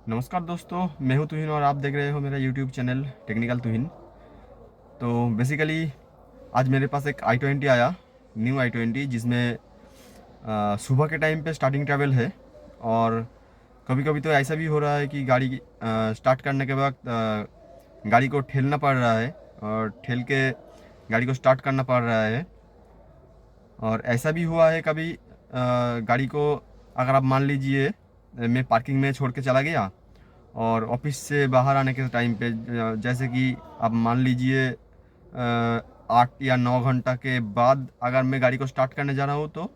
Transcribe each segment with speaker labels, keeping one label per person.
Speaker 1: नमस्कार दोस्तों, मैं हूं तुहिन और आप देख रहे हो मेरा यूट्यूब चैनल टेक्निकल तुहिन। तो बेसिकली आज मेरे पास एक i20 आया, न्यू i20, जिसमें सुबह के टाइम पे स्टार्टिंग ट्रैवल है। और कभी कभी तो ऐसा भी हो रहा है कि गाड़ी स्टार्ट करने के बाद गाड़ी को ठेलना पड़ रहा है और ठेल के गाड़ी को स्टार्ट करना पड़ रहा है। और ऐसा भी हुआ है कभी गाड़ी को, अगर आप मान लीजिए मैं पार्किंग में छोड़ के चला गया और ऑफिस से बाहर आने के टाइम पे जैसे कि आप मान लीजिए 8 या 9 घंटा के बाद अगर मैं गाड़ी को स्टार्ट करने जा रहा हूँ तो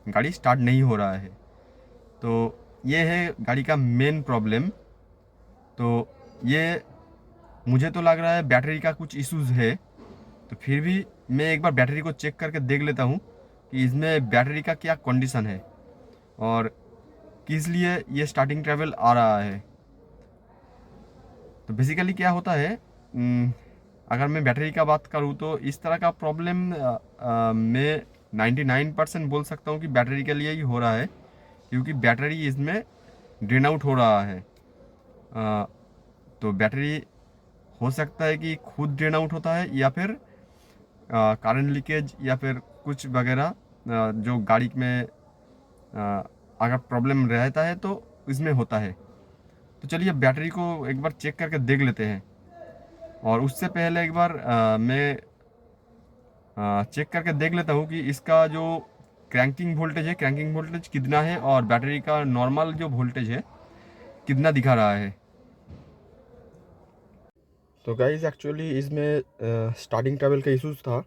Speaker 1: गाड़ी स्टार्ट नहीं हो रहा है। तो ये है गाड़ी का मेन प्रॉब्लम। तो ये मुझे तो लग रहा है बैटरी का कुछ इश्यूज़ है। तो फिर भी मैं एक बार बैटरी को चेक करके देख लेता हूँ कि इसमें बैटरी का क्या कंडीशन है और किस लिए ये स्टार्टिंग ट्रैवल आ रहा है। तो बेसिकली क्या होता है, अगर मैं बैटरी का बात करूँ तो इस तरह का प्रॉब्लम मैं 99% बोल सकता हूँ कि बैटरी के लिए ही हो रहा है, क्योंकि बैटरी इसमें ड्रेन आउट हो रहा है। तो बैटरी हो सकता है कि खुद ड्रेन आउट होता है या फिर करंट लीकेज या फिर कुछ वगैरह जो गाड़ी में अगर प्रॉब्लम रहता है तो इसमें होता है। तो चलिए बैटरी को एक बार चेक करके देख लेते हैं। और उससे पहले एक बार मैं चेक करके देख लेता हूँ कि इसका जो क्रैंकिंग वोल्टेज कितना है और बैटरी का नॉर्मल जो वोल्टेज है कितना दिखा रहा है। तो गाइस एक्चुअली इसमें स्टार्टिंग ट्रबल का इशूज़ था।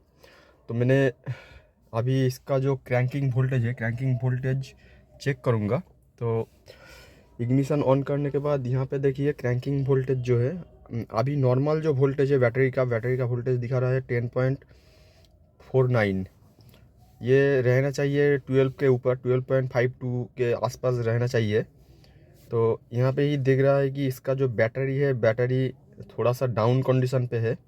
Speaker 1: तो मैंने अभी इसका जो क्रैंकिंग वोल्टेज चेक करूँगा। तो इग्निशन ऑन करने के बाद यहाँ पे देखिए क्रैंकिंग वोल्टेज जो है, अभी नॉर्मल जो वोल्टेज है बैटरी का वोल्टेज दिखा रहा है 10.49। ये रहना चाहिए 12 के ऊपर, 12.52 के आसपास रहना चाहिए। तो यहाँ पे ही दिख रहा है कि इसका जो बैटरी थोड़ा सा डाउन कंडीशन पे है।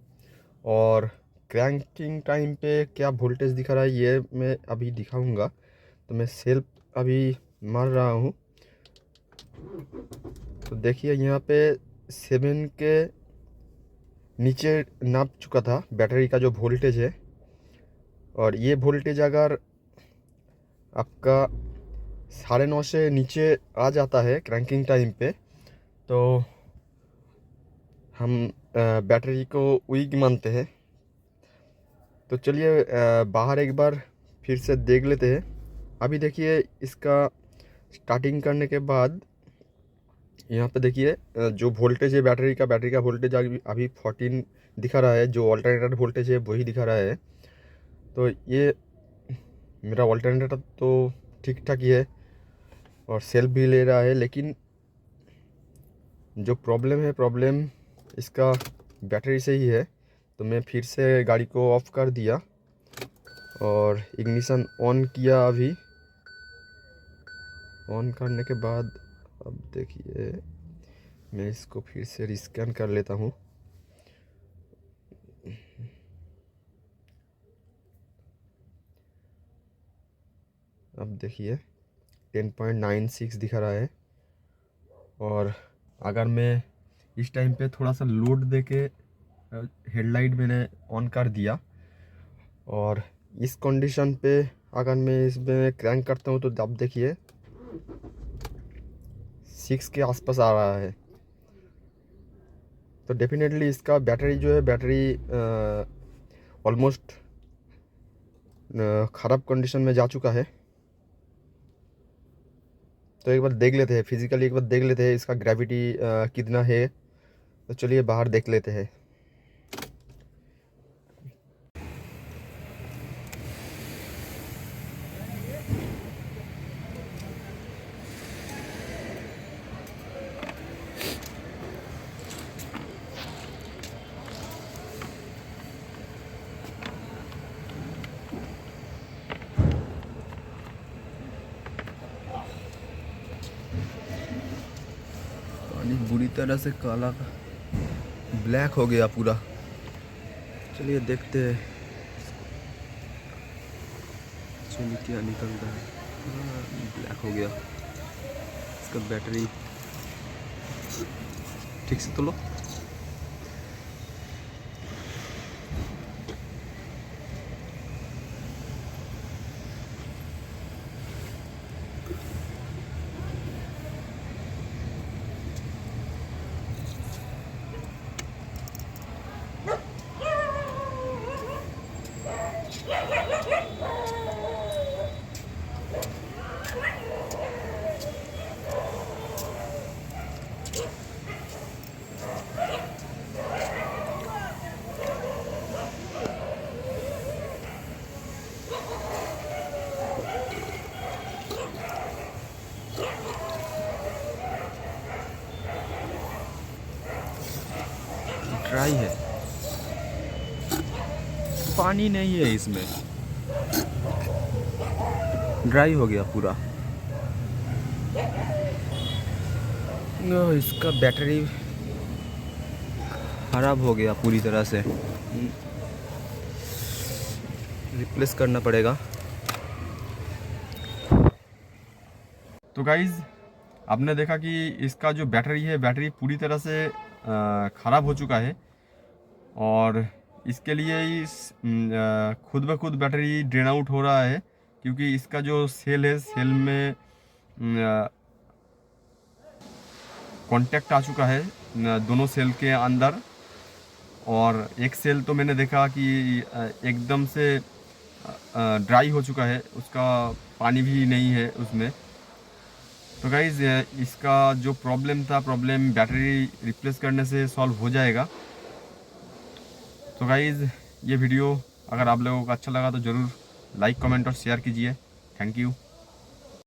Speaker 1: और क्रैंकिंग टाइम पे क्या वोल्टेज दिखा रहा है ये मैं अभी दिखाऊंगा। तो मैं सेल्फ अभी मार रहा हूँ। तो देखिए यहाँ पे 7 के नीचे नाप चुका था बैटरी का जो वोल्टेज है। और ये वोल्टेज अगर आपका 9.5 से नीचे आ जाता है क्रैंकिंग टाइम पे तो हम बैटरी को वीक मानते हैं। तो चलिए बाहर एक बार फिर से देख लेते हैं। अभी देखिए इसका स्टार्टिंग करने के बाद यहाँ पे देखिए जो वोल्टेज है बैटरी का वोल्टेज अभी 14 दिखा रहा है। जो ऑल्टरनेटर वोल्टेज है वही दिखा रहा है। तो ये मेरा ऑल्टरनेटर तो ठीक ठाक ही है और सेल्फ भी ले रहा है, लेकिन जो प्रॉब्लम इसका बैटरी से ही है। तो मैं फिर से गाड़ी को ऑफ कर दिया और इग्निशन ऑन किया। अभी ऑन करने के बाद अब देखिए मैं इसको फिर से रिस्कैन कर लेता हूँ। अब देखिए 10.96 दिखा रहा है। और अगर मैं इस टाइम पे थोड़ा सा लोड दे के हेडलाइट मैंने ऑन कर दिया और इस कंडीशन पे अगर मैं इसमें क्रैंक करता हूँ तो अब देखिए 6 के आसपास आ रहा है। तो डेफिनेटली इसका बैटरी ऑलमोस्ट ख़राब कंडीशन में जा चुका है। तो एक बार देख लेते हैं, फिजिकली एक बार देख लेते हैं इसका ग्रेविटी कितना है। तो चलिए बाहर देख लेते हैं। पानी बुरी तरह से काला ब्लैक हो गया पूरा। चलिए देखते हैं चलिए क्या निकलता है। ब्लैक हो गया इसका बैटरी।
Speaker 2: ठीक से तोलो। ड्राई है, पानी नहीं है इसमें, ड्राई हो गया पूरा। इसका बैटरी खराब हो गया पूरी तरह से, रिप्लेस करना पड़ेगा।
Speaker 1: तो गाइज़ आपने देखा कि इसका जो बैटरी है, बैटरी पूरी तरह से ख़राब हो चुका है और इसके लिए खुद ब खुद बैटरी ड्रेन आउट हो रहा है, क्योंकि इसका जो सेल है, सेल में कांटेक्ट आ चुका है दोनों सेल के अंदर। और एक सेल तो मैंने देखा कि एकदम से ड्राई हो चुका है, उसका पानी भी नहीं है उसमें। तो गाइज़ इसका जो प्रॉब्लम था, प्रॉब्लम बैटरी रिप्लेस करने से सॉल्व हो जाएगा। तो गाइज़ ये वीडियो अगर आप लोगों को अच्छा लगा तो ज़रूर लाइक, कमेंट और शेयर कीजिए। Thank you.